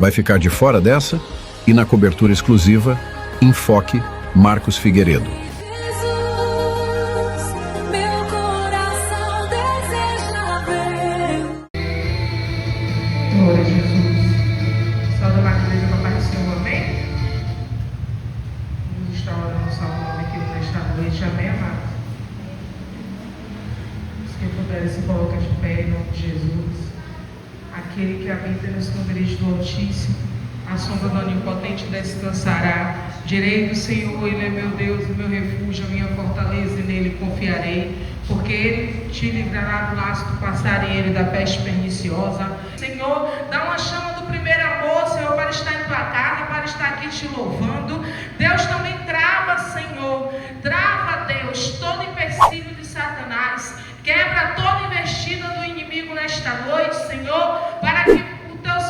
vai ficar de fora dessa? E na cobertura exclusiva, Enfoque, Marcos Figueiredo. Glória a Jesus. Salve a igreja da paz do Senhor, amém? Vamos estar orando o Salmo 91 nesta noite, amém, amados? Os que puderem se colocar de pé em nome de Jesus. Aquele que habita nos esconderijos do Altíssimo, a sombra do Onipotente descansará. Direi do Senhor, Ele é meu Deus, o meu refúgio, a minha fortaleza, e nele confiarei. Porque Ele te livrará do laço do passarinheiro e da peste perniciosa. Senhor, dá uma chama do primeiro amor, Senhor, para estar em tua casa, para estar aqui te louvando. Deus, também trava, Senhor, trava, Deus, todo empecilho de Satanás. Quebra toda investida do inimigo nesta noite, Senhor, para que o teu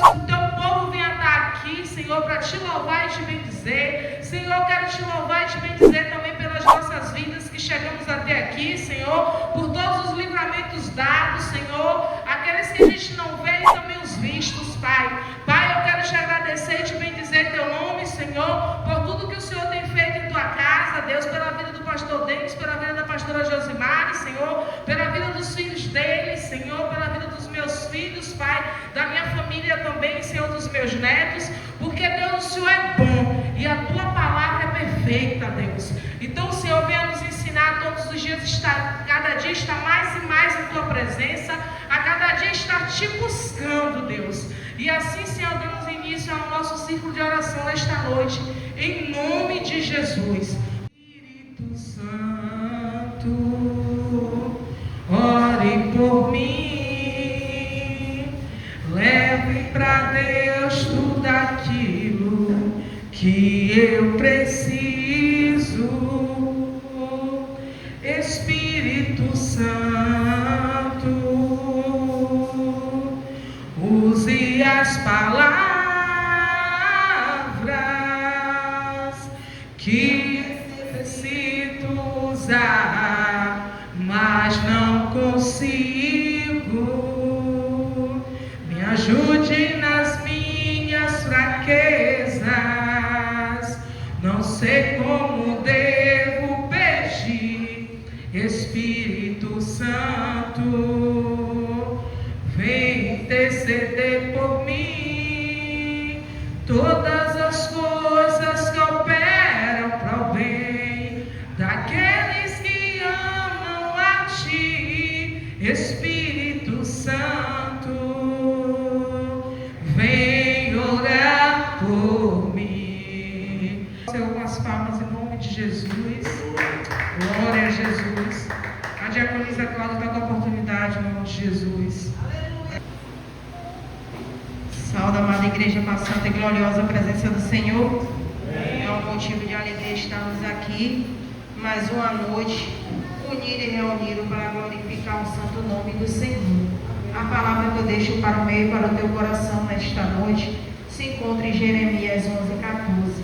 povo venha estar aqui, Senhor, para te louvar e te bendizer. Senhor, quero te louvar e te bendizer também pelas nossas vidas que chegamos até aqui, Senhor, por todos os livramentos dados, Senhor, aqueles que a gente não vê e também os vistos, Pai. Pai, eu quero te agradecer e te bendizer teu nome, Senhor, por tudo que o Senhor tem feito em tua casa, Deus, pela vida do pastor Denis, pela vida da pastora Josimari, Senhor, pela vida dos filhos deles, Senhor, pela vida dos meus filhos, Pai, da minha família também, Senhor, dos meus netos, porque, Deus, o Senhor é bom e a tua palavra é perfeita, Deus. Então, o Senhor venha nos ensinar todos os dias, cada dia estar mais e mais em tua presença, a cada dia estar te buscando, Deus. E assim, Senhor, damos início ao nosso círculo de oração nesta noite, em nome de Jesus. Espírito Santo, ore por mim, leve para Deus tudo aquilo que eu preciso. Espírito Santo, use as palavras que necessito usar, mas não consigo. Me ajude nas minhas fraquezas, não sei como devo pedir. Espírito Santo, vem interceder por mim. Todas as coisas que operam para o bem daqueles que amam a ti. Espírito Santo, vem orar por mim. Senhor, com as palmas em nome de Jesus. Glória a Jesus. A diaconisa Cláudia está com a oportunidade em nome de Jesus. Saúde, amada igreja, com a santa e gloriosa presença do Senhor. É um motivo de alegria estarmos aqui mais uma noite, unidos e reunidos para glorificar o santo nome do Senhor. A palavra que eu deixo para o meio, para o teu coração nesta noite, se encontra em Jeremias 11:14.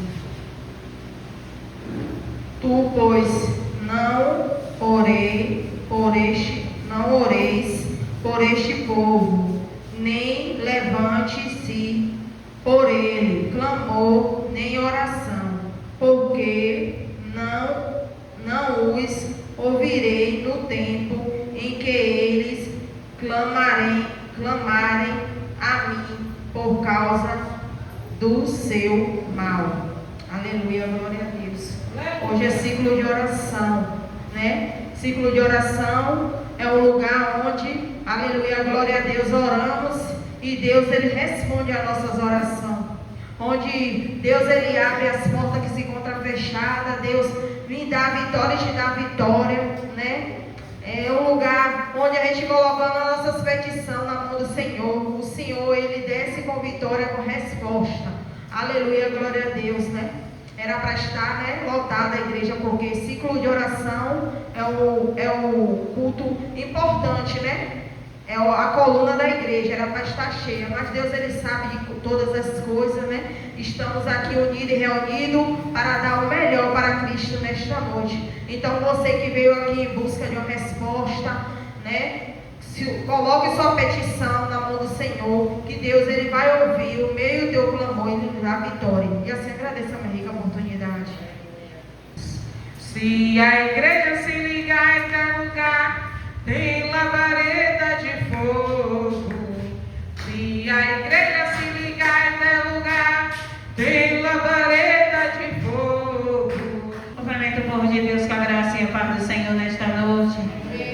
Tu, pois, não oreis por este povo, nem levante-se por ele clamor nem oração, porque não os ouvirei no tempo em que eles clamarem a mim por causa do seu mal. Aleluia, glória a Deus. Hoje é ciclo de oração, né? Ciclo de oração é o lugar onde, aleluia, glória a Deus, oramos e Deus, Ele responde às nossas orações. Onde Deus, Ele abre as portas que se encontram fechadas. Deus me dá a vitória e te dá a vitória, né? É um lugar onde a gente colocando as nossas petições na mão do Senhor. O Senhor, Ele desce com vitória, com resposta. Aleluia, glória a Deus, né? Era para estar, né, lotada a igreja, porque ciclo de oração é o culto importante, né? É a coluna da igreja, era para estar cheia. Mas Deus, Ele sabe de todas as coisas, né? Estamos aqui unidos e reunidos para dar o melhor para Cristo nesta noite. Então, você que veio aqui em busca de uma resposta, né? Coloque sua petição na mão do Senhor, que Deus ele vai ouvir o meio do teu clamor e lhe dar vitória. E assim agradeço a minha rica oportunidade. Se a igreja se ligar em cada lugar, tem labareda de fogo. Se a igreja se ligar em cada lugar, tem labareda de fogo. Cumprimento o povo de Deus com a graça e a paz do Senhor nesta noite.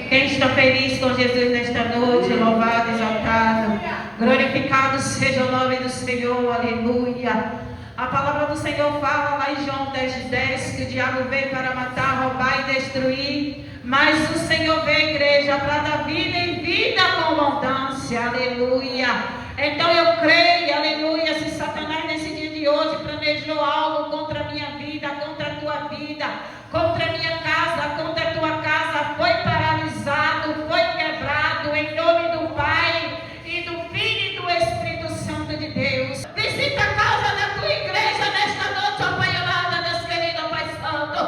Quem está feliz com Jesus nesta noite, louvado, exaltado, glorificado seja o nome do Senhor, aleluia. A palavra do Senhor fala lá em João 10:10 que o diabo veio para matar, roubar e destruir, mas o Senhor veio, igreja, para dar vida e vida com abundância, aleluia. Então eu creio, aleluia, se Satanás nesse dia de hoje planejou algo contra a minha vida, contra a tua vida, contra a minha casa, contra a tua casa, foi paralisado, foi quebrado em nome do Pai e do Filho e do Espírito Santo de Deus. Visita a casa da tua igreja nesta noite, ó Pai amado, Deus querido, Pai Santo.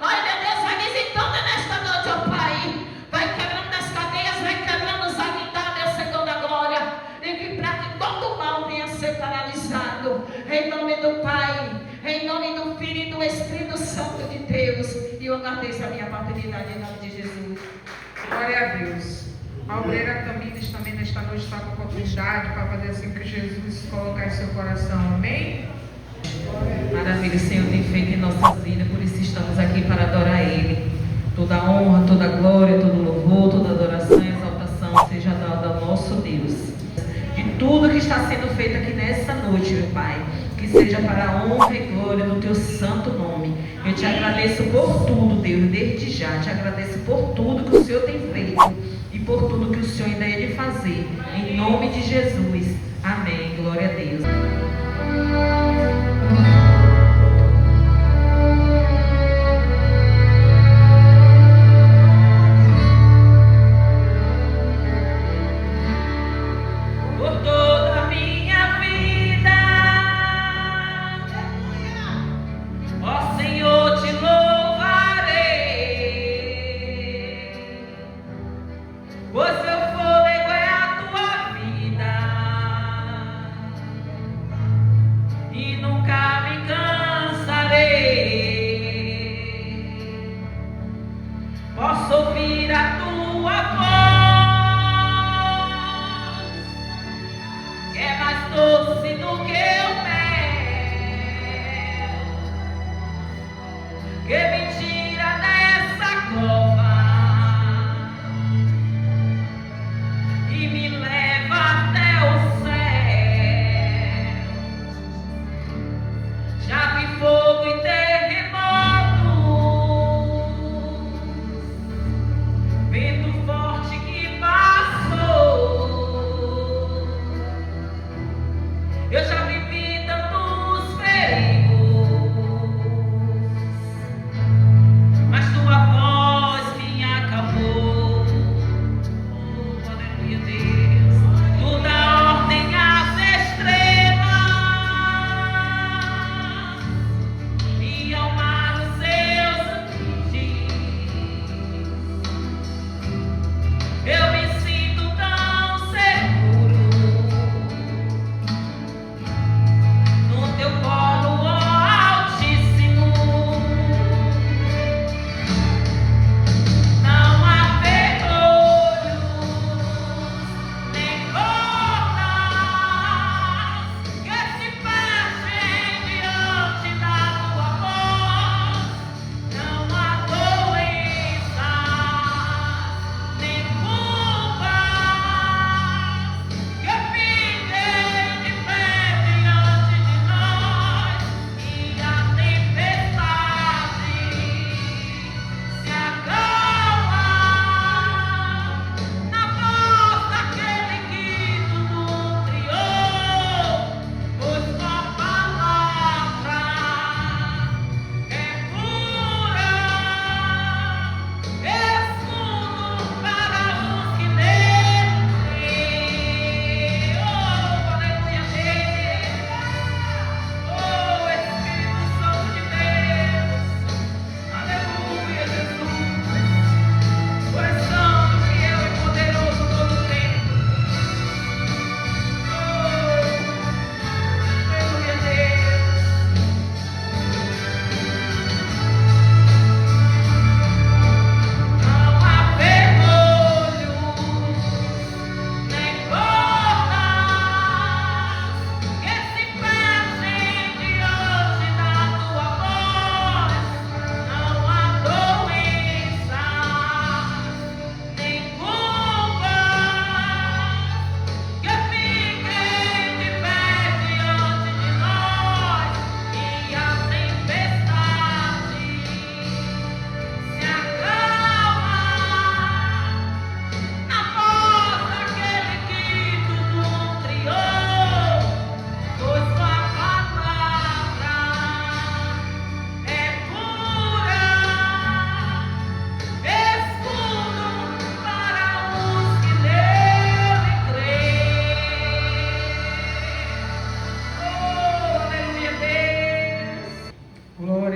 Ai, meu Deus, vai visitando nesta noite, ó Pai. Vai quebrando as cadeias, vai quebrando os aguitados, segundo a glória. E para que todo mal venha a ser paralisado. Em nome do Pai, em nome do Filho e do Espírito Santo de Deus. E eu agradeço a minha paternidade em nome de Jesus. Glória a Deus. A obreira Tamires também nesta noite está com a oportunidade para fazer assim que Jesus colocar em seu coração. Amém? Maravilha, o Senhor tem feito em nossas vidas, por isso estamos aqui para adorar Ele. Toda honra, toda glória, todo louvor, toda adoração e exaltação seja dada ao nosso Deus. De tudo que está sendo feito aqui nessa noite, meu Pai, que seja para a honra e glória do Teu santo nome. Eu te agradeço por tudo, Deus, desde já. Te agradeço por tudo que o Senhor tem feito e por tudo que o Senhor ainda é de fazer. Em nome de Jesus. Amém. Glória a Deus. Por toda a minha vida, ó Senhor, te louvarei, pois seu fôlego é a tua vida.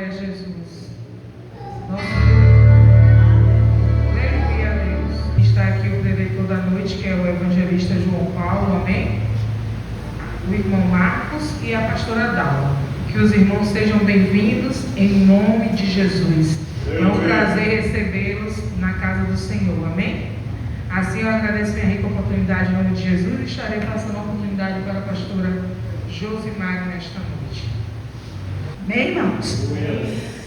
a Jesus. Nosso Aleluia a Deus. Está aqui o preletor da noite, que é o evangelista João Paulo, amém? O irmão Marcos e a pastora Dalma. Que os irmãos sejam bem-vindos em nome de Jesus. É um prazer recebê-los na casa do Senhor, amém? Assim eu agradeço minha rica oportunidade em nome de Jesus e estarei passando a oportunidade para a pastora Josimar nesta noite. Amém, irmãos?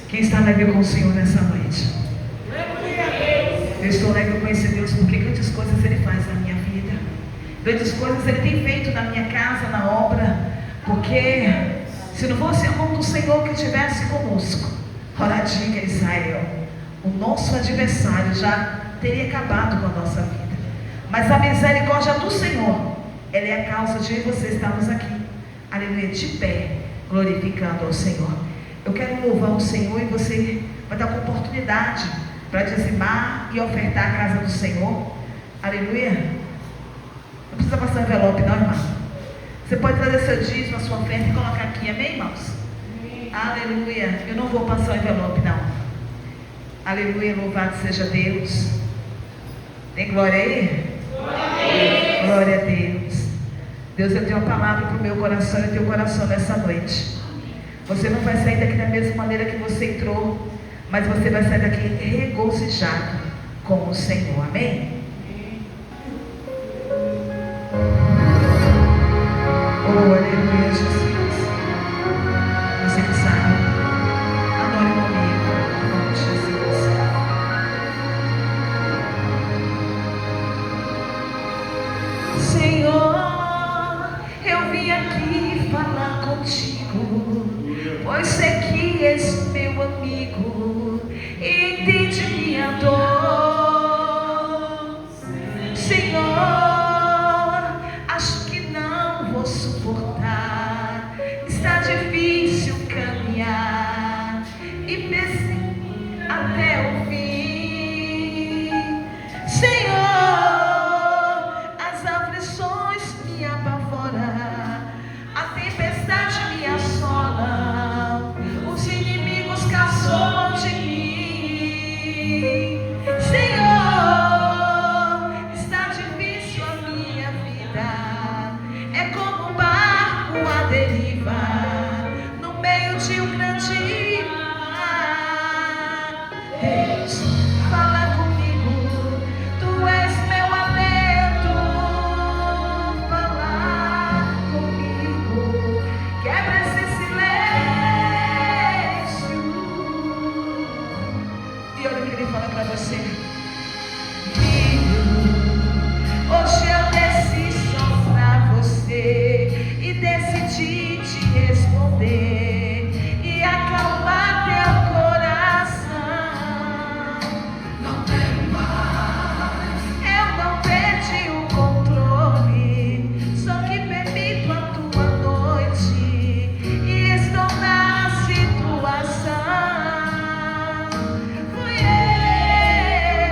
Quem está alegre com o Senhor nessa noite? Eu estou alegre com esse Deus porque grandes coisas Ele faz na minha vida. Grandes coisas Ele tem feito na minha casa, na obra. Porque se não fosse a mão do Senhor que estivesse conosco, ora diga Israel, o nosso adversário já teria acabado com a nossa vida. Mas a misericórdia do Senhor, ela é a causa de você estarmos aqui, aleluia, de pé, glorificando ao Senhor. Eu quero louvar o Senhor e você vai dar uma oportunidade para dizimar e ofertar a casa do Senhor, aleluia. Não precisa passar um envelope não, irmão. Você pode trazer seu dízimo, a sua oferta e colocar aqui, amém, irmãos? Aleluia. Eu não vou passar o envelope não. Aleluia, louvado seja Deus. Tem glória aí? Glória a Deus. Deus, eu tenho uma palavra para o meu coração e o teu coração nessa noite. Você não vai sair daqui da mesma maneira que você entrou, mas você vai sair daqui regozijado com o Senhor, amém? Oh, aleluia, Jesus. Você que sabe, adore comigo, em nome de Jesus. Senhor, eu vim aqui falar contigo, pois sei que és meu amigo e entende minha dor. Senhor, acho que não vou suportar, está difícil caminhar e pensei até o fim. Senhor, as aflições me apavoram, a tempestade me assola, os inimigos caçam de mim. Senhor, está difícil a minha vida, é como um barco à deriva, no meio de um grande mar. Deus, fala comigo, tu és meu alento, fala comigo, quebra esse silêncio. E olha o que ele fala para você. Hoje eu desci só pra você e decidi te responder e acalmar teu coração. Não tenho mais, eu não perdi o controle, só que permito a tua noite e estou na situação. Fui eu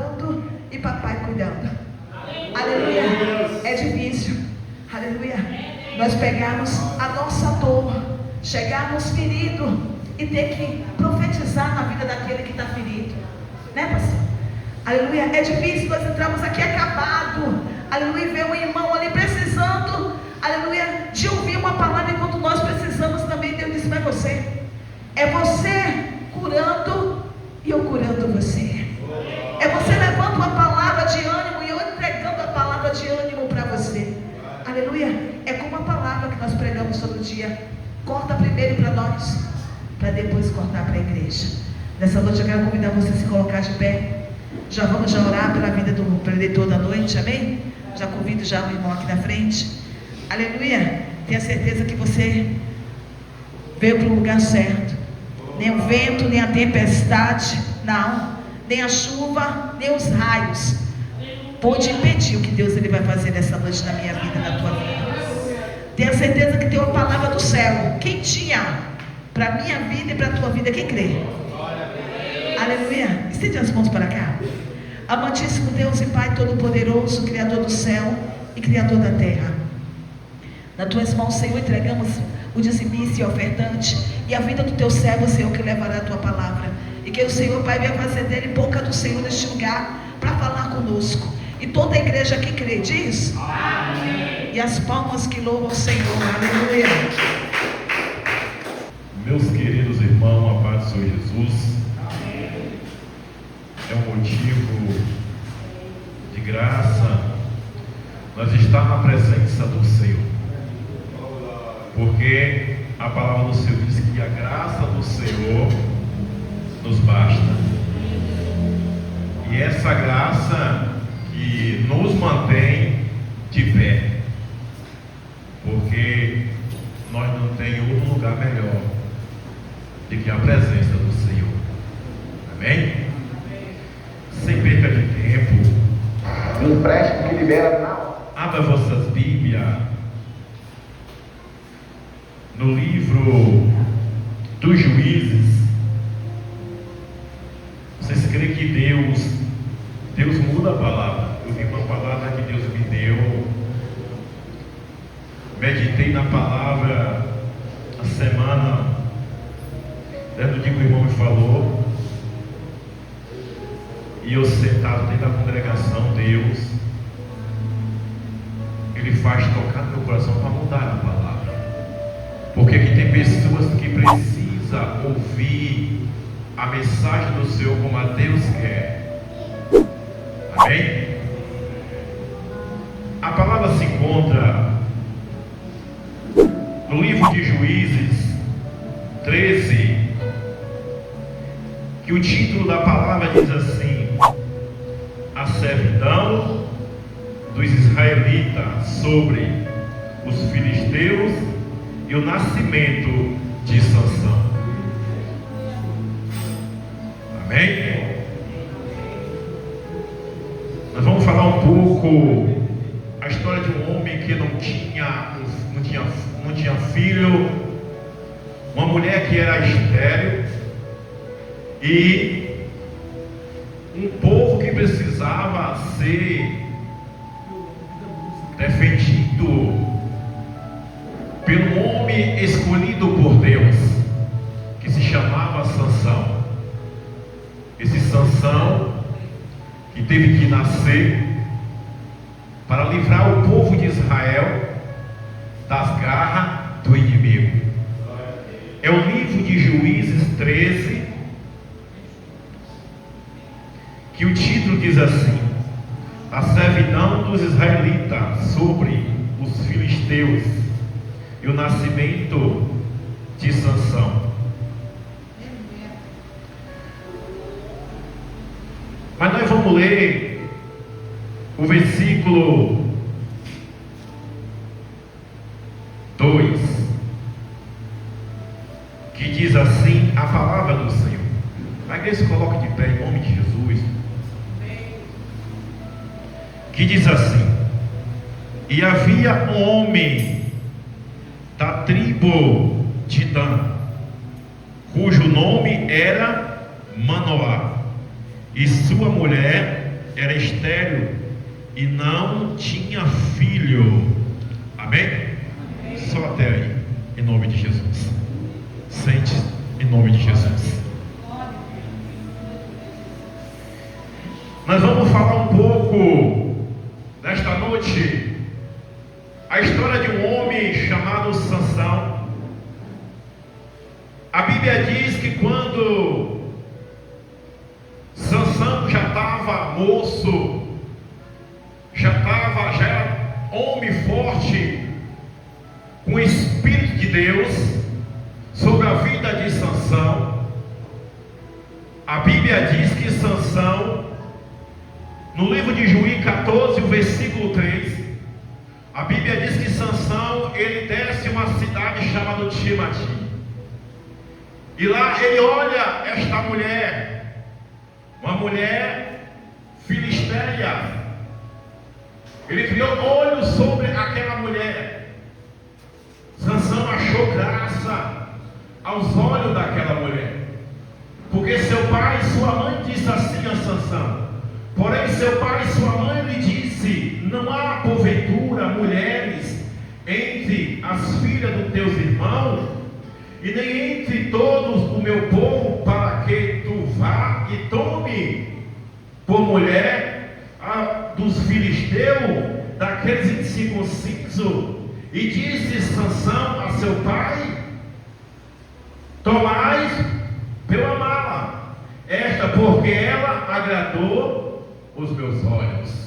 orando e papai cuidando. Aleluia. É difícil. Aleluia. Nós pegarmos a nossa dor, chegarmos ferido e ter que profetizar na vida daquele que está ferido. Né, pastor? Aleluia. É difícil nós entramos aqui acabado. Aleluia. E ver um irmão ali precisando, aleluia, de ouvir uma palavra enquanto nós precisamos também. Deus disse, mas é você curando e eu curando você. É você levando uma palavra de ânimo e eu entregando a palavra de ânimo para você. Aleluia. É como a palavra que nós pregamos todo dia. Corta primeiro para nós, para depois cortar para a igreja. Nessa noite eu quero convidar você a se colocar de pé. Já vamos orar pela vida do preletor da noite, amém? Já convido já o irmão aqui na frente. Aleluia. Tenha certeza que você veio para o lugar certo. Nem o vento, nem a tempestade, não, nem a chuva, nem os raios pode impedir o que Deus ele vai fazer nessa noite na minha vida, na tua vida. Tenha certeza que tem uma palavra do céu quentinha para a minha vida e para a tua vida. Quem crê? Aleluia. Estende as mãos para cá. Amantíssimo Deus e Pai Todo-Poderoso, Criador do céu e Criador da terra, nas tuas mãos, Senhor, entregamos o dizimista e o ofertante e a vida do teu servo, Senhor, que levará a tua palavra, e que o Senhor, Pai, venha fazer dele boca do Senhor neste lugar para falar conosco. E toda a igreja que crê diz amém. E as palmas que louvam o Senhor. Aleluia. Meus queridos irmãos, a paz do Senhor Jesus. É um motivo de graça nós estar na presença do Senhor, porque a palavra do Senhor diz que a graça do Senhor nos basta, e essa graça que nos mantém de pé, porque nós não temos outro lugar melhor do que a presença do Senhor. Amém? Sem perca de tempo, um empréstimo que libera na hora. abra vossas Bíblias no livro dos Juízes. Vocês creem que Deus muda a palavra? Eu vi uma palavra que Deus me deu, meditei na palavra a semana, desde o dia que o irmão me falou, e eu sentado dentro da congregação, Deus, Ele faz tocar no meu coração para mudar a palavra, porque aqui tem pessoas que precisam ouvir a mensagem do Senhor como a Deus quer. Amém? A palavra se encontra no livro de Juízes 13, que o título da palavra diz assim: a servidão dos israelitas sobre os filisteus e o nascimento de Sansão. Amém? Nós vamos falar um pouco a história de um homem que não tinha filho, uma mulher que era estéril e um povo que precisava ser defendido pelo homem escolhido por Deus, que se chamava Sansão. Esse Sansão que teve que nascer para livrar o povo de Israel das garras do inimigo. É o livro de Juízes 13, que o título diz assim: a servidão dos israelitas sobre os filisteus e o nascimento de Sansão. Mas nós vamos ler o versículo 2, que diz assim a palavra do Senhor. A igreja se coloca de pé em nome de Jesus. Que diz assim: e havia um homem da tribo de Dan, cujo nome era Manoá, e sua mulher era estéril e não tinha filho. Amém? Só até aí, em nome de Jesus. Sente, em nome de Jesus. Nós vamos falar um pouco nesta noite a história de um homem chamado Sansão. A Bíblia diz que quando Sansão já estava moço, já era homem forte, com o Espírito de Deus sobre a vida de Sansão, a Bíblia diz que Sansão, no livro de Juízes 14, o versículo 3, a Bíblia diz que Sansão, ele desce uma cidade chamada Timate, e lá ele olha esta mulher, uma mulher filisteia. Ele criou olhos sobre aquela mulher. Sansão achou graça aos olhos daquela mulher, porque seu pai e sua mãe disse assim a Sansão. Porém seu pai e sua mãe lhe disse: não há porventura mulheres entre as filhas dos teus irmãos, e nem entre todos o meu povo, para que tu vá e tome por mulher a dos filisteus, daqueles incircuncisos. E disse Sansão a seu pai: tomais pela amá-la, esta porque ela agradou os meus olhos.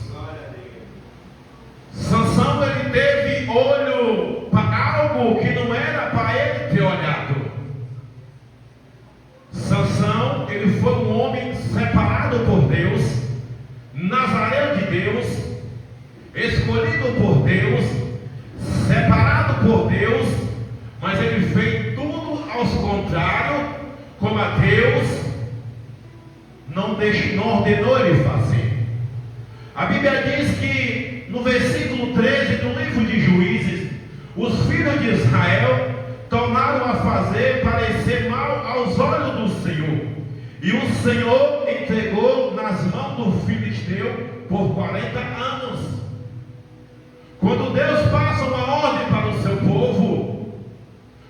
Sansão, ele teve olho para algo que não era para ele ter olhado. Sansão, ele foi um homem separado por Deus, nazareu de Deus, escolhido por Deus, separado por Deus, mas ele fez tudo aos contrários, como a Deus não ordenou ele fazer. A Bíblia diz que no versículo 13 do livro de Juízes, os filhos de Israel tornaram a fazer parecer mal aos olhos do Senhor, e o Senhor entregou nas mãos do filisteu por 40 anos. Quando Deus passa uma ordem para o seu povo,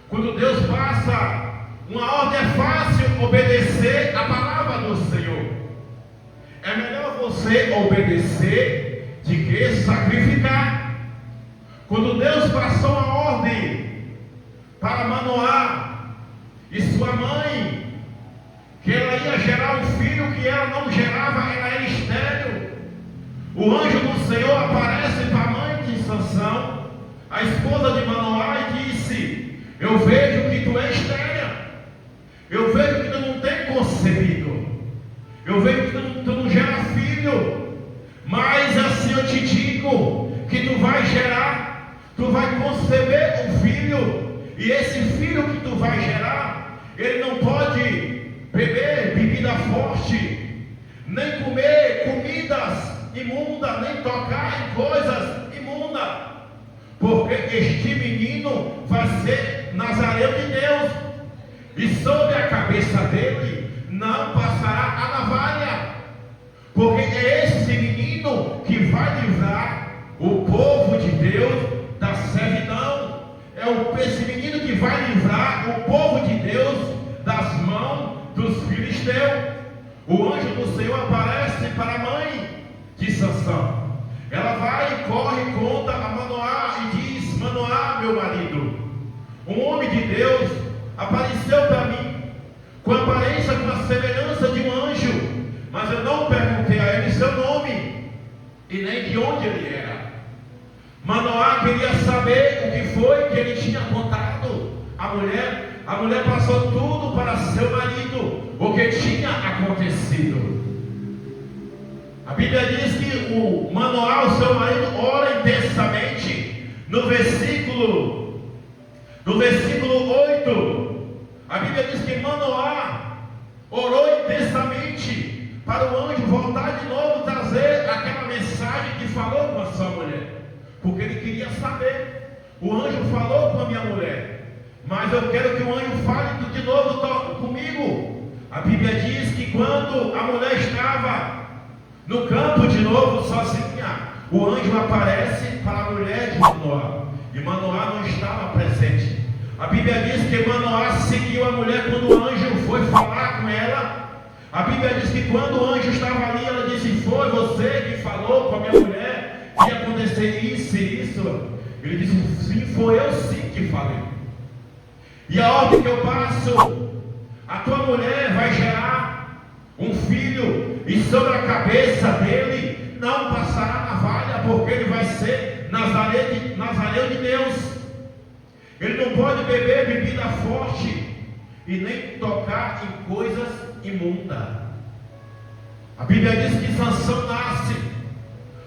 quando Deus passa uma ordem, é fácil obedecer a palavra do Senhor. É melhor você obedecer de que sacrificar. Quando Deus passou uma ordem para Manoá e sua mãe, que ela ia gerar um filho que ela não gerava, ela era estéril, o anjo do Senhor aparece para a mãe de Sansão, a esposa de Manoá, e disse: eu vejo que tu és estéril, eu vejo que tu não tem concebido, eu vejo que tu não gera filho, mas assim eu te digo que tu vai gerar, tu vai conceber um filho, e esse filho que tu vai gerar, ele não pode beber bebida forte, nem comer comidas imundas, nem tocar em coisas imundas, porque este menino vai ser nazareu de Deus, e sobre a cabeça dele não passará a navalha, porque é esse menino que vai livrar o povo de Deus da servidão, é esse menino que vai livrar o povo de Deus das mãos dos filisteus. O anjo do Senhor aparece para a mãe de Sansão. Ela vai e corre e conta a Manoá e diz: Manoá, meu marido, um homem de Deus apareceu para mim com a aparência, com a semelhança de um anjo, mas eu não perguntei a ele seu nome e nem de onde ele era. Manoá queria saber o que foi que ele tinha contado à mulher. A mulher passou tudo para seu marido, o que tinha acontecido. A Bíblia diz que o Manoá, o seu marido, ora intensamente. No versículo 8, a Bíblia diz que Manoá orou intensamente para o anjo voltar de novo, trazer aquela mensagem que falou com a sua mulher, porque ele queria saber. O anjo falou com a minha mulher, mas eu quero que o anjo fale de novo comigo. A Bíblia diz que quando a mulher estava No campo de novo, sozinha, o anjo aparece para a mulher de Manoá. E Manoá não estava presente. A Bíblia diz que Manoá seguiu a mulher quando o anjo foi falar com ela. A Bíblia diz que quando o anjo estava ali, ela disse: foi você que falou com a minha mulher que ia acontecer isso e isso? Ele disse: sim, foi eu sim que falei. E a ordem que eu passo, a tua mulher vai gerar um filho, e sobre a cabeça dele não passará navalha, porque ele vai ser Nazareu de Deus. Ele não pode beber bebida forte e nem tocar em coisas imundas. A Bíblia diz que Sansão nasce.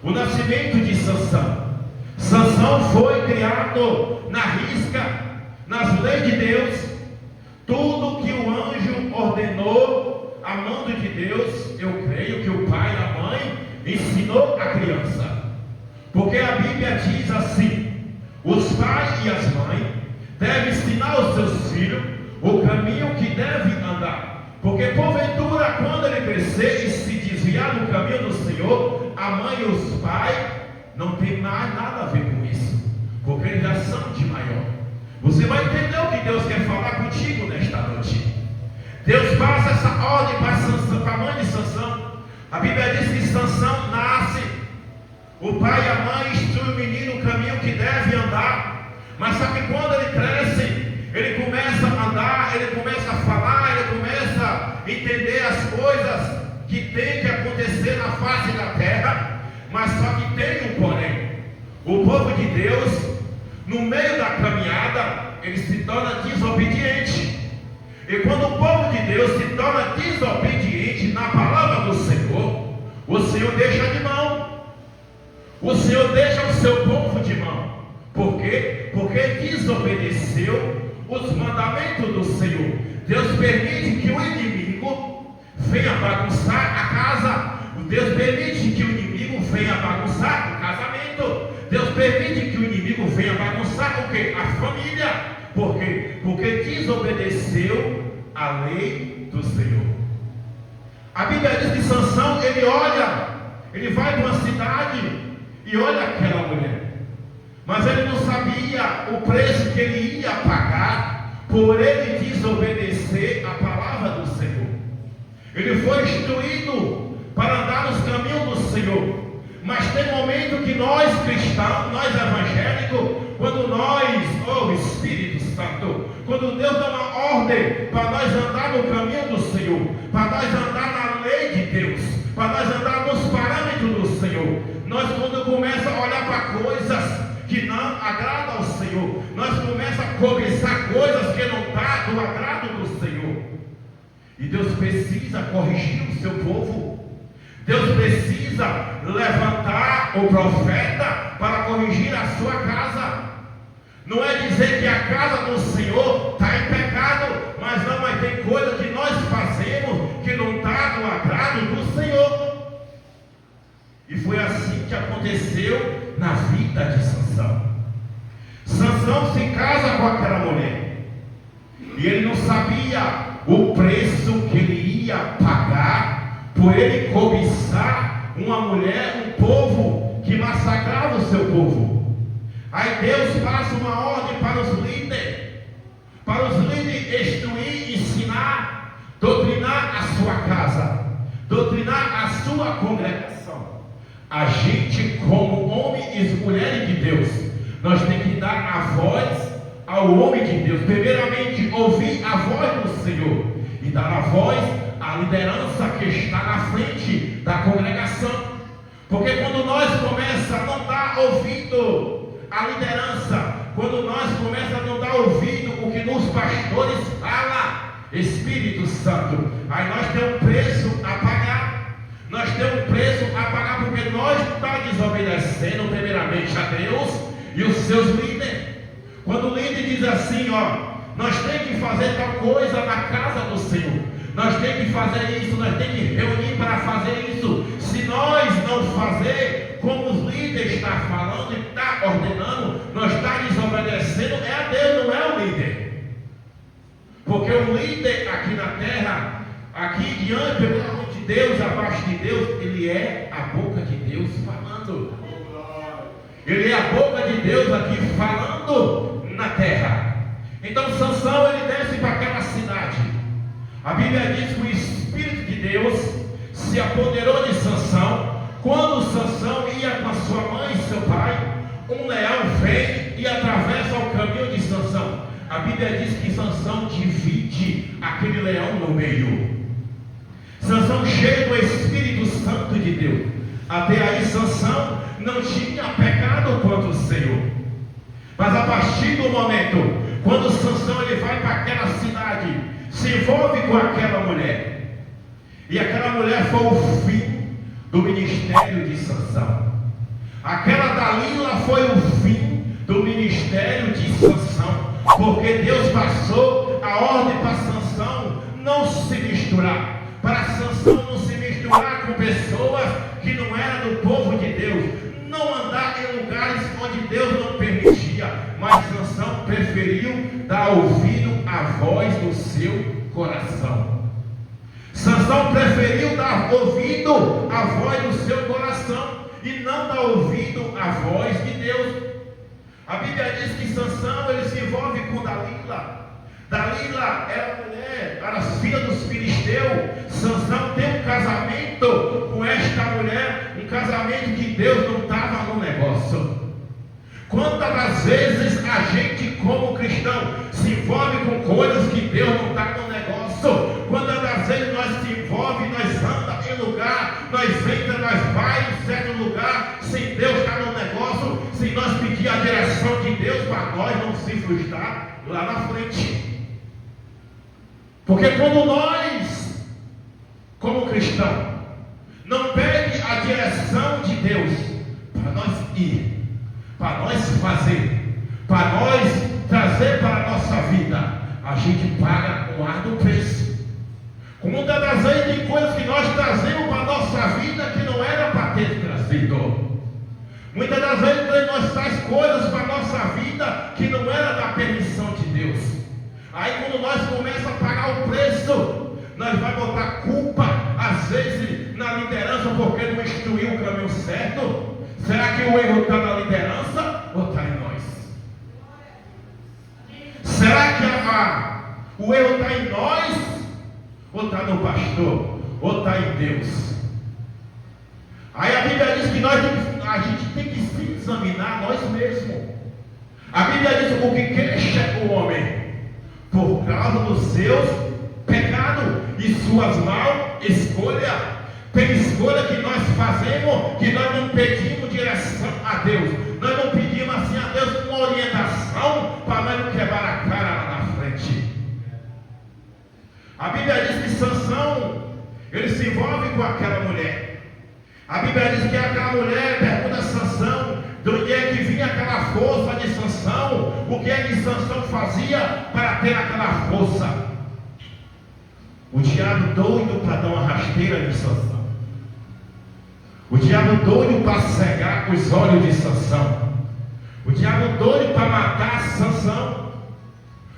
O nascimento de Sansão. Sansão foi criado na risca, nas leis de Deus. Tudo que o anjo ordenou, a mando de Deus, eu creio que o pai e a mãe ensinou a criança. Porque a Bíblia diz assim: os pais e as mães devem ensinar aos seus filhos o caminho que deve andar. Porque porventura, quando ele crescer e se desviar do caminho do Senhor, a mãe e os pais não tem mais nada a ver com isso, porque eles já são de maior. Você vai entender o que Deus quer falar contigo nesta noite. Deus passa essa ordem para a mãe de Sansão. A Bíblia diz que Sansão nasce. O pai e a mãe instruem o menino o caminho que deve andar. Mas só que quando ele cresce, ele começa a andar, ele começa a falar, ele começa a entender as coisas que tem que acontecer na face da terra. Mas só que tem um porém. O povo de Deus, no meio da caminhada, ele se torna desobediente. E quando o povo de Deus se torna desobediente na palavra do Senhor, o Senhor deixa de mão. O Senhor deixa o seu povo de mão. Por quê? Porque desobedeceu os mandamentos do Senhor. Deus permite que o inimigo venha bagunçar a casa. Deus permite que o inimigo venha bagunçar o casamento. Deus permite que o inimigo venha bagunçar o quê? A família. Por quê? Porque desobedeceu a lei do Senhor. A Bíblia diz que Sansão, ele olha, ele vai para uma cidade e olha aquela mulher. Mas ele não sabia o preço que ele ia pagar por ele desobedecer a palavra do Senhor. Ele foi instruído para andar nos caminhos do Senhor. Mas tem momento que nós cristãos, nós evangélicos, quando nós, Espírito Santo, quando Deus dá uma ordem para nós andar no caminho do Senhor, para nós andar na lei de Deus, para nós andar nos parâmetros do Senhor, nós quando começa a olhar para coisas que não agradam ao Senhor, nós começamos a cobiçar coisas que não estão do agrado do Senhor. E Deus precisa corrigir o seu povo. Deus precisa levantar o profeta para corrigir a sua casa. Não é dizer que a casa do Senhor está em pecado, mas não, mas tem coisa que nós fazemos que não está no agrado do Senhor. E foi assim que aconteceu na vida de Sansão. Sansão se casa com aquela mulher. E ele não sabia o preço que ele ia pagar por ele cobiçar uma mulher, um povo que massacrava o seu povo. Aí Deus passa uma ordem para os líderes instruir, ensinar, doutrinar a sua casa, doutrinar a sua congregação. A gente, como homens e mulheres de Deus, nós temos que dar a voz ao homem de Deus. Primeiramente, ouvir a voz do Senhor e dar a voz à liderança que está na frente da congregação. Porque quando nós começamos a não dar ouvido à liderança, quando nós começamos a não dar ouvido o que nos pastores fala, Espírito Santo, aí nós temos um preço a pagar. Nós temos um preço a pagar porque nós estamos desobedecendo primeiramente a Deus e os seus líderes. Quando o líder diz assim, nós temos que fazer tal coisa na casa do Senhor, nós temos que fazer isso, nós temos que reunir para fazer isso. Se nós não fazer como os líderes estão falando e estão ordenando, nós estamos desobedecendo a Deus, não é o líder. Porque o líder aqui na terra, aqui diante de Deus abaixo de Deus, ele é a boca de Deus falando. Ele é a boca de Deus aqui falando na terra. Então Sansão, ele desce para aquela cidade. A Bíblia diz que o Espírito de Deus se apoderou de Sansão. Quando Sansão ia com a sua mãe e seu pai, um leão vem e atravessa o caminho de Sansão. A Bíblia diz que Sansão divide aquele leão no meio. Sansão cheio do Espírito Santo de Deus. Até aí Sansão não tinha pecado contra o Senhor. Mas a partir do momento quando Sansão ele vai para aquela cidade, se envolve com aquela mulher, e aquela mulher foi o fim do ministério de Sansão. Aquela Dalila foi o fim do ministério de Sansão, porque Deus passou a ordem para Sansão não se misturar, para Sansão não se misturar com pessoas que não eram do povo de Deus, não andar em lugares onde Deus não permitia, mas Sansão preferiu dar ouvido à voz do seu coração. Sansão preferiu dar ouvido à voz do seu coração e não dar ouvido à voz de Deus. A Bíblia diz que Sansão ele se envolve com Dalila. Dalila era mulher, era filha dos filisteus. Sansão tem um casamento com esta mulher, um casamento que Deus não estava no negócio. Quantas das vezes a gente como cristão se envolve com coisas que Deus não está no negócio? Quantas das vezes nós se envolve, nós andamos em lugar, nós entra, nós vai em certo lugar, sem Deus estar no negócio, sem nós pedir a direção de Deus para nós não se frustrar lá na frente. Porque quando nós, como cristão, não pede a direção de Deus para nós ir, para nós fazer, para nós trazer para a nossa vida, a gente paga um árduo preço. Muitas das vezes tem coisas que nós trazemos para a nossa vida que não era para ter trazido. Muitas das vezes nós trazemos coisas para a nossa vida que não era da permissão de Deus. Aí quando nós começamos a pagar o preço, nós vamos botar culpa, às vezes, na liderança porque não instruiu o caminho certo. Será que o erro está na liderança ou está em nós? Será que o erro está em nós ou está no pastor? Ou está em Deus? Aí a Bíblia diz que a gente tem que se examinar nós mesmos. A Bíblia diz o que queixa o homem por causa dos seus pecados e suas mal escolhas. Tem escolha que nós fazemos, que nós não pedimos direção a Deus. Nós não pedimos assim a Deus uma orientação para nós não quebrar a cara lá na frente. A Bíblia diz que Sansão, ele se envolve com aquela mulher. A Bíblia diz que aquela mulher pergunta a Sansão de onde é que vinha aquela força de Sansão, o que é que Sansão fazia para ter aquela força. O diabo doido para dar uma rasteira de Sansão. O diabo doido para cegar os olhos de Sansão. O diabo doido para matar Sansão.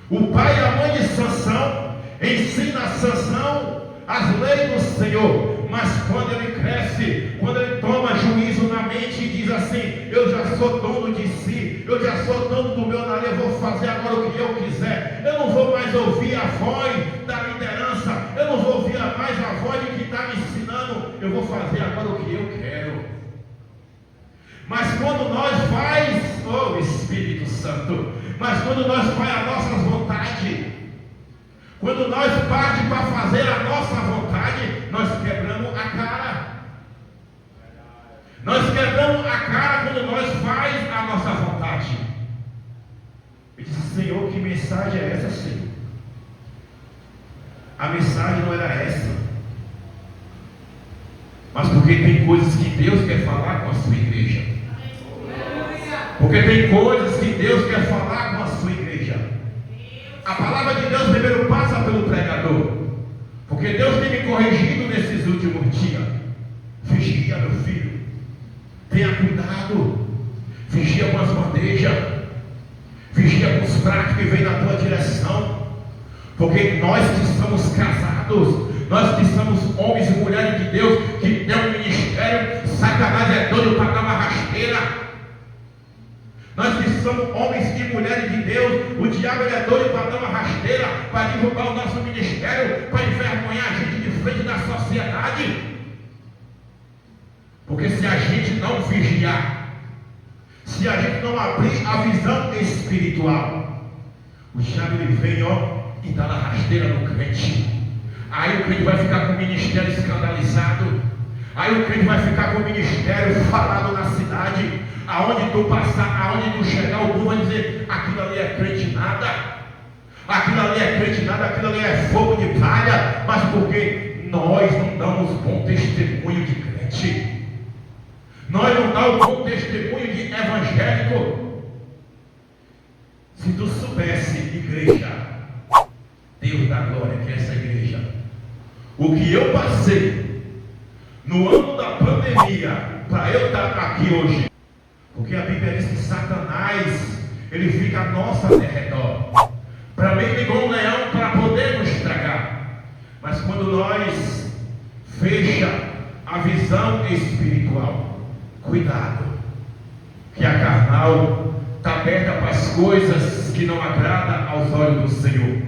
O pai e a mãe de Sansão ensina a Sansão as leis do Senhor. Mas quando ele cresce, quando ele toma juízo na mente e diz assim: eu já sou dono de si, eu já sou dono do meu nariz, eu vou fazer agora o que eu quiser. Eu não vou mais ouvir a voz da liderança, eu não vou ouvir mais a voz de quem está me ensinando, eu vou fazer agora o que eu quero. Mas quando nós faz, oh Espírito Santo, mas quando nós faz a nossa vontade, quando nós parte para fazer a nossa vontade, nós quebramos a cara. Nós quebramos a cara quando nós faz a nossa vontade. Eu disse: Senhor, que mensagem é essa, Senhor? A mensagem não era essa. Mas porque tem coisas que Deus quer falar com a sua igreja. Porque tem coisas que Deus quer falar com a sua igreja. A palavra de Deus primeiro passa pelo pregador. Porque Deus tem me corrigido nesses últimos dias. Vigia, meu filho. Tenha cuidado. Vigia com as bandejas. Vigia com os pratos que vêm na tua direção. Porque nós que somos casados, nós que somos homens e mulheres de Nós que somos homens e mulheres de Deus, o diabo é doido para dar uma rasteira, para divulgar o nosso ministério, para envergonhar a gente de frente da sociedade. Porque se a gente não vigiar, se a gente não abrir a visão espiritual, o diabo ele vem, e dá na rasteira no crente. Aí o crente vai ficar com o ministério escandalizado. Aí o crente vai ficar com o ministério falado na cidade. Aonde tu passar, aonde tu chegar, o povo vai dizer: aquilo ali é crente nada. Aquilo ali é crente nada, aquilo ali é fogo de palha. Mas porque nós não damos bom testemunho de crente. Nós não damos bom testemunho de evangélico. Se tu soubesse, igreja, Deus da glória, que é essa igreja, o que eu passei no ano da pandemia para eu estar aqui hoje, porque a Bíblia diz que Satanás ele fica a nosso redor, para mim ligou um leão para poder nos tragar. Mas quando nós fecha a visão espiritual, cuidado, que a carnal está aberta para as coisas que não agradam aos olhos do Senhor.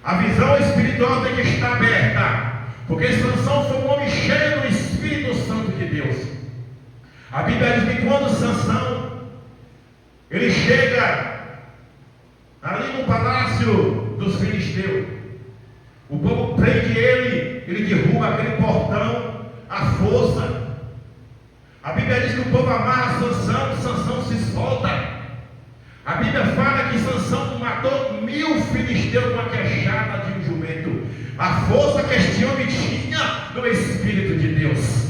A visão espiritual tem que estar aberta, porque Sansão foi um homem cheio do Espírito Santo de Deus. A Bíblia diz que quando Sansão ele chega ali no palácio dos filisteus, o povo prende ele derruba aquele portão à força. A Bíblia diz que o povo amarra Sansão se solta. A Bíblia fala que Sansão matou 1000 filisteus com a queixada de um jumento. A força que este homem tinha no Espírito de Deus.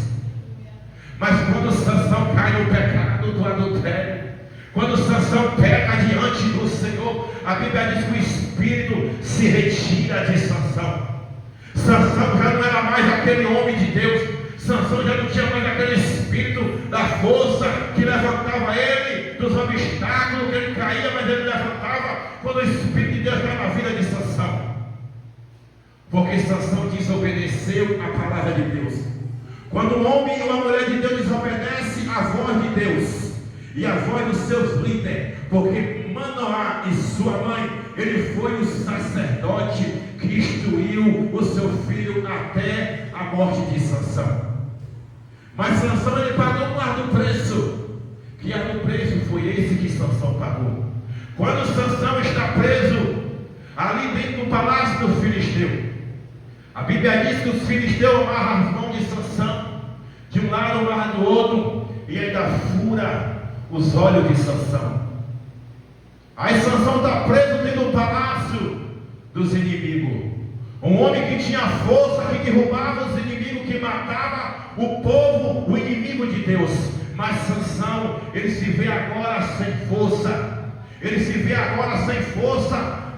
Mas quando Sansão cai no pecado do adultério, quando Sansão peca diante do Senhor, a Bíblia diz que o Espírito se retira de Sansão. Sansão já não era mais aquele homem de Deus. Sansão já não tinha mais aquele espírito da força que levantava ele dos obstáculos que ele caía, mas ele levantava quando o Espírito de Deus estava na vida de Sansão. Porque Sansão desobedeceu a palavra de Deus. Quando um homem e uma mulher de Deus desobedecem à voz de Deus e à voz dos seus líderes, porque Manoá e sua mãe, ele foi o sacerdote que instruiu o seu filho até a morte de Sansão. Mas Sansão ele pagou um ardo preço. Que ardo preço foi esse que Sansão pagou? Quando Sansão está preso ali dentro do palácio do filisteu, a Bíblia diz que os filisteus amarram as mãos de Sansão de um lado ao lado do outro e ainda fura os olhos de Sansão. Aí Sansão está preso dentro do palácio dos inimigos. Um homem que tinha força, que derrubava os inimigos, que matava o povo, o inimigo de Deus. Mas Sansão, ele se vê agora sem força. Ele se vê agora sem força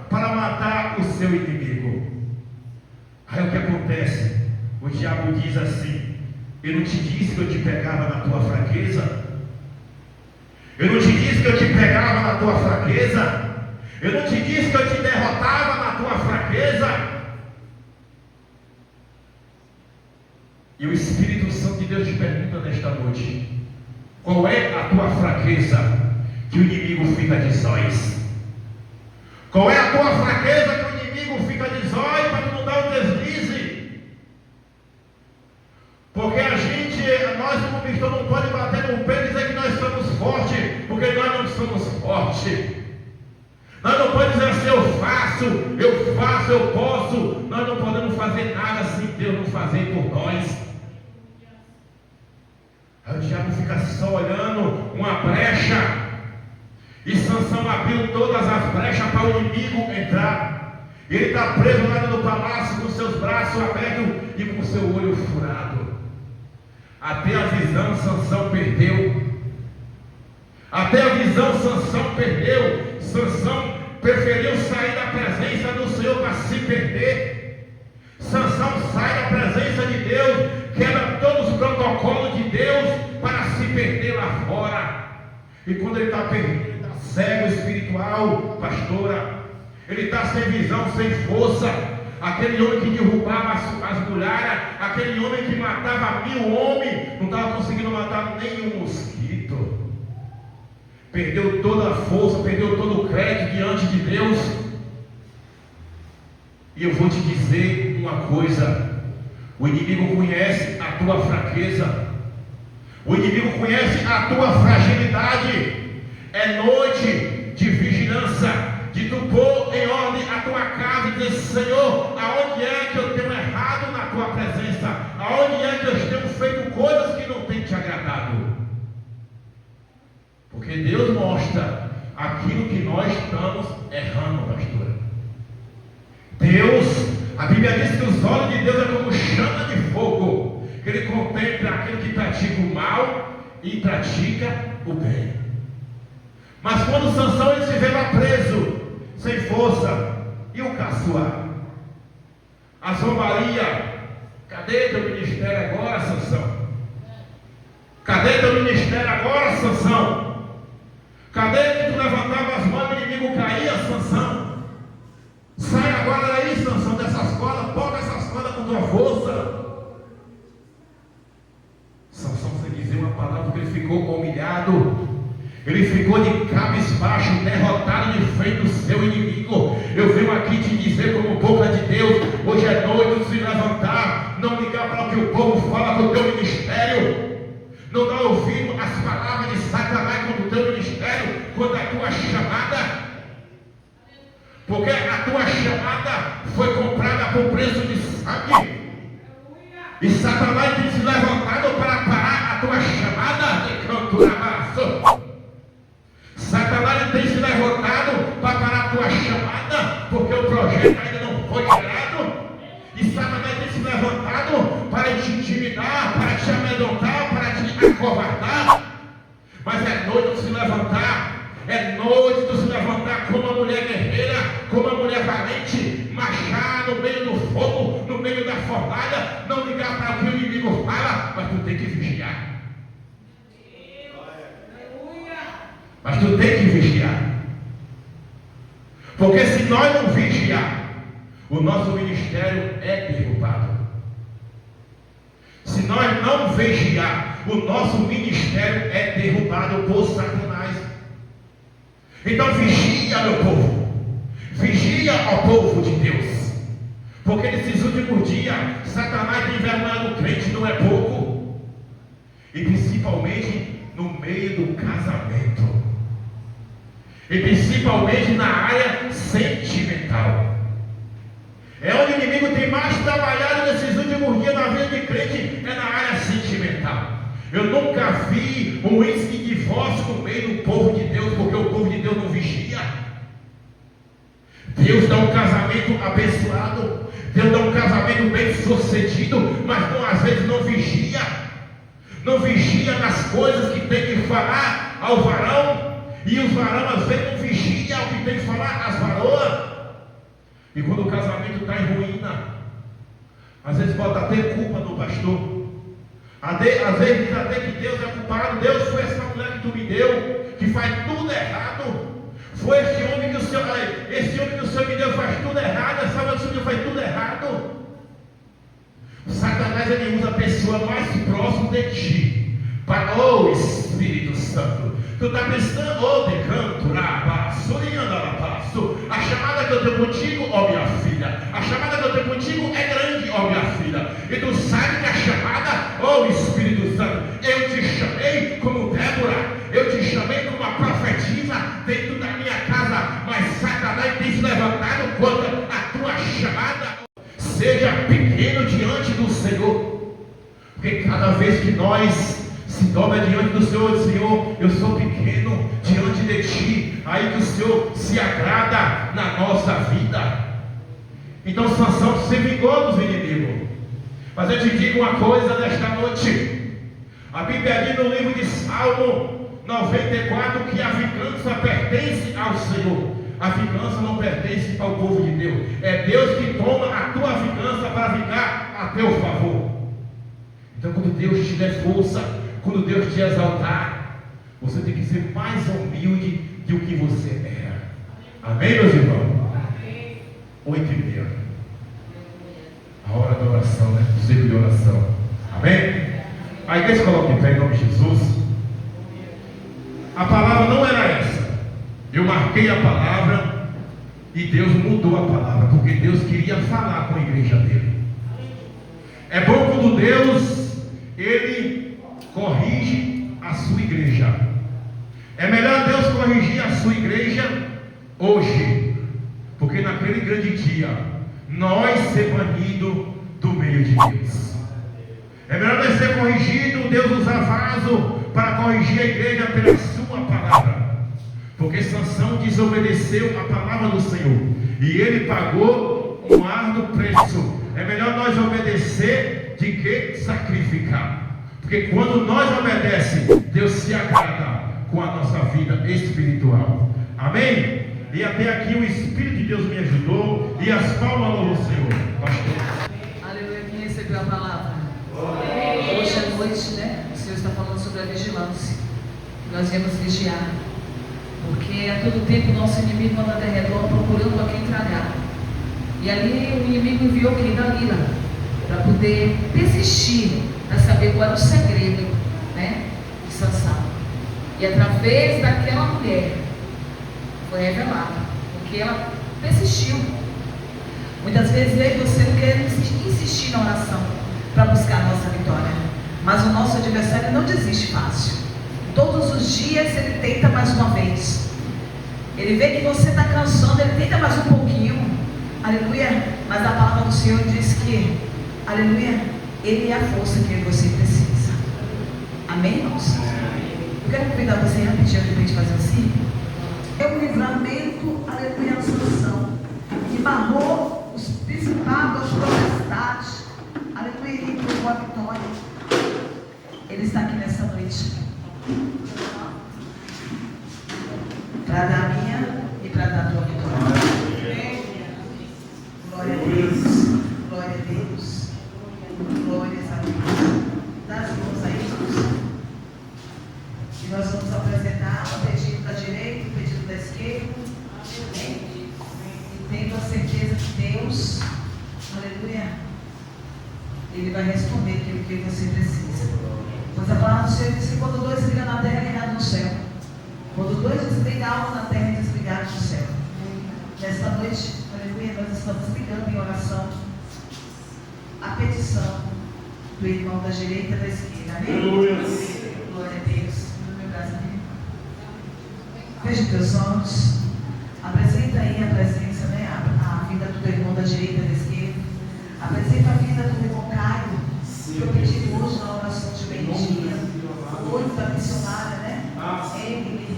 para matar o seu inimigo. Aí o que acontece? O diabo diz assim: eu não te disse que eu te pegava na tua fraqueza? Eu não te disse que eu te pegava na tua fraqueza? Eu não te disse que eu te derrotava na tua fraqueza? E o Espírito Santo de Deus te pergunta nesta noite: qual é a tua fraqueza que o inimigo fica de zóis? Qual é a tua fraqueza que o inimigo fica de zóis para tu não dar um deslize? Porque nós como cristãos não podemos bater no pé e dizer que nós somos fortes, porque nós não somos fortes. Nós não podemos dizer assim: eu faço, eu posso. Nós não podemos fazer nada se Deus não fazer por nós. Aí o diabo fica só olhando uma brecha, e Sansão abriu todas as brechas para o inimigo entrar. Ele está preso lá no palácio com seus braços abertos e com seu olho furado. Até a visão Sansão perdeu. Até a visão Sansão perdeu. Sansão preferiu sair da presença do Senhor para se perder. Sansão sai da presença de Deus, quebra todos os protocolos de Deus para se perder lá fora. E quando ele está perdido, ele está cego espiritual, pastora. Ele está sem visão, sem força. Aquele homem que derrubava as muralhas, aquele homem que matava 1000 homens, não estava conseguindo matar nenhum mosquito. perdeu toda a força, perdeu todo o crédito diante de Deus. E eu vou te dizer uma coisa: o inimigo conhece a tua fraqueza, o inimigo conhece a tua fragilidade. É noite de vigilância, de tu pôr em ordem a tua casa e dizer: Senhor, aonde é que eu tenho errado na tua presença? Aonde é que eu tenho feito coisas que não têm te agradado? Porque Deus mostra aquilo que nós estamos errando, pastora. Deus, a Bíblia diz que os olhos de Deus é como chama de fogo, que Ele contempla aquilo que pratica o mal e pratica o bem. Mas quando Sansão ele se vê lá preso, sem força, e o caçoar, a zombaria: cadê teu ministério agora, Sansão? Cadê teu ministério agora, Sansão? Cadê que tu levantava as mãos e o inimigo caía, Sansão? Sai agora daí, Sansão, dessas cordas, bota essas cordas com tua força. Sansão, sem dizer uma palavra, porque ele ficou humilhado. Ele ficou de cabisbaixo, derrotado de frente do seu inimigo. Eu venho aqui te dizer, como boca de Deus, hoje é noite de se levantar, não ligar para o que o povo fala do teu ministério, não dar ouvido às palavras de Satanás contra o teu ministério, contra a tua chamada, porque a tua chamada foi comprada por preço de sangue. E Satanás tem se levantado para parar a tua chamada de canto. Satanás tem se levantado para parar a tua chamada, porque o projeto ainda não foi gerado. E Satanás tem se levantado para te intimidar, para te amedrontar, para te acovardar. Mas é noite de se levantar, é noite de se levantar como uma mulher guerreira, como uma mulher valente, marchar no meio do fogo, no meio da fornalha, não ligar para o que o inimigo fala, mas tu tem que vigiar. Mas tu tem que vigiar. Porque se nós não vigiar, o nosso ministério é derrubado. Se nós não vigiar, o nosso ministério é derrubado por Satanás. Então vigia, meu povo. Vigia, ó povo de Deus. Porque nesses últimos dias, Satanás tem envergonhado o crente, não é pouco. E principalmente no meio do casamento. E principalmente na área sentimental. É onde o inimigo tem mais trabalhado nesses últimos dias na vida de crente, é na área sentimental. Eu nunca vi um índice de divórcio no meio do povo de Deus, porque o povo de Deus não vigia. Deus dá um casamento abençoado, Deus dá um casamento bem sucedido, mas não, às vezes não vigia. Não vigia nas coisas que tem que falar ao varão. E os varões às vezes não vigiam o que tem que falar às varoas. E quando o casamento está em ruína, às vezes pode até culpa no pastor. Às vezes diz até que Deus é culpado. Deus, foi essa mulher que tu me deu, que faz tudo errado. Foi esse homem que o Senhor me deu, faz tudo errado. Essa mulher que o Senhor faz tudo errado. Satanás, ele usa a pessoa mais próxima de ti para, Espírito Santo, tu está pensando, decanto, a chamada que eu tenho contigo, minha filha, a chamada que eu tenho contigo é grande, minha filha, e tu sabe que a chamada, Espírito Santo, eu te chamei como Débora, eu te chamei como a profetisa dentro da minha casa, mas Satanás tem se levantado contra a tua chamada. Seja pequeno diante do Senhor, porque cada vez que nós se dobra diante do Senhor, eu sou pequeno diante de ti, aí que o Senhor se agrada na nossa vida. Então Sansão se vingou dos inimigos. Mas eu te digo uma coisa nesta noite, a Bíblia diz no livro de Salmo 94 que a vingança pertence ao Senhor. A vingança não pertence ao povo de Deus. É Deus que toma a tua vingança para vingar a teu favor. Então quando Deus te der força, quando Deus te exaltar, você tem que ser mais humilde do que você era. Amém, meus irmãos? 8h30. A hora da oração, né? O ciclo de oração. Amém? A igreja coloca em pé em nome de Jesus. A palavra não era marquei a palavra e Deus mudou a palavra, porque Deus queria falar com a igreja dele. É bom quando Deus, Ele corrige a sua igreja. É melhor Deus corrigir a sua igreja hoje, porque naquele grande dia, nós ser banidos do meio de Deus. É melhor nós ser corrigido, Deus usar vaso para corrigir a igreja pela sua palavra. Porque Sansão desobedeceu a palavra do Senhor e ele pagou um árduo preço. É melhor nós obedecer de que sacrificar. Porque quando nós obedecemos, Deus se agrada com a nossa vida espiritual. Amém? E até aqui o Espírito de Deus me ajudou. E as palmas louvam o Senhor. Pastor. Aleluia, quem recebeu a palavra? Hoje à noite, né? O Senhor está falando sobre a vigilância. Nós viemos vigiar. Porque a todo tempo o nosso inimigo anda ao redor procurando a quem tragar. E ali o inimigo enviou quem? Dalila, para poder persistir, para saber qual era o segredo, né, de Sansão. E através daquela mulher foi revelado, porque ela persistiu. Muitas vezes eu e você não queremos insistir na oração para buscar a nossa vitória, mas o nosso adversário não desiste fácil. Todos os dias ele tenta mais uma vez. Ele vê que você está cansando, ele tenta mais um pouquinho. Aleluia. Mas a palavra do Senhor diz que, aleluia, Ele é a força que você precisa. Amém, irmãos? Eu quero convidar você rapidinho para a gente fazer assim. É um livramento, aleluia, a Sansão, que barrou os principados, as potestades, aleluia, e entregou a vitória. Ele está aqui nessa noite para dar a minha e para dar a tua vitória. Glória a Deus, glória a Deus, glórias a Deus. Dá as mãos aí, irmãos. E nós vamos apresentar o pedido da direita, o pedido da esquerda. Amém? E tendo a certeza que Deus, aleluia, Ele vai responder aquilo que você precisa. Pois a palavra do Senhor diz que quando dois ligam na terra, é ligado no céu. Quando dois desligam algo na terra, é desligado no céu. Nesta noite, aleluia, nós estamos ligando em oração a petição do irmão da direita e da esquerda. Amém? Glória a Deus. No meu braço aqui. Feche teus olhos. Apresenta aí a presença, né? A vida do teu irmão da direita e da esquerda. Apresenta a vida do irmão Caio. Que eu pedi hoje na oração de meio-dia. O olho da missionária, né? Emily.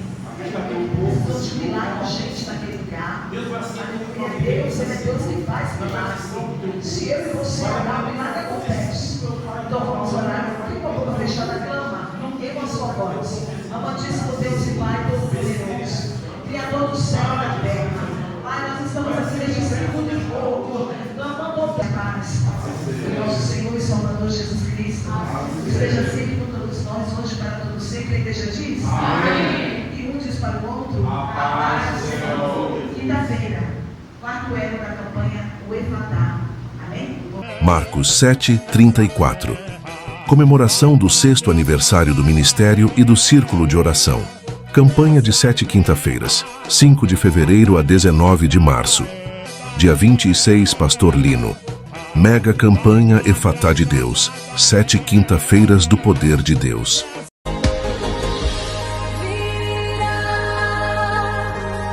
Deus de milagre, gente, naquele lugar. Deus é Deus que faz milagre. Se eu e você orar, o milagre acontece. Então vamos orar. Fique com a boca fechada, clama. Eu a sua voz. Amantíssimo Deus e Pai Todo-Poderoso, Criador do céu e da terra. Pai, nós estamos aqui neste segundo de fogo, clamando a paz. O nosso Senhor e Salvador Jesus Cristo esteja sempre com todos nós, hoje para todo sempre. A igreja diz: amém. E um diz para o outro: a paz do Senhor. Quinta-feira, quarto elo da campanha, o Efatá. Amém? Marcos 7:34. Comemoração do 6º aniversário do Ministério e do Círculo de Oração. Campanha de 7 quinta-feiras, 5 de fevereiro a 19 de março. Dia 26, Pastor Lino. Mega campanha Efatá de Deus. 7 quinta-feiras do poder de Deus.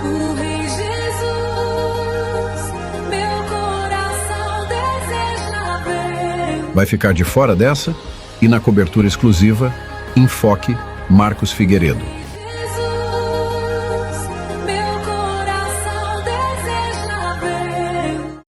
O Rei Jesus, meu coração deseja ver. Vai ficar de fora dessa? E na cobertura exclusiva, Enfoque Marcos Figueiredo.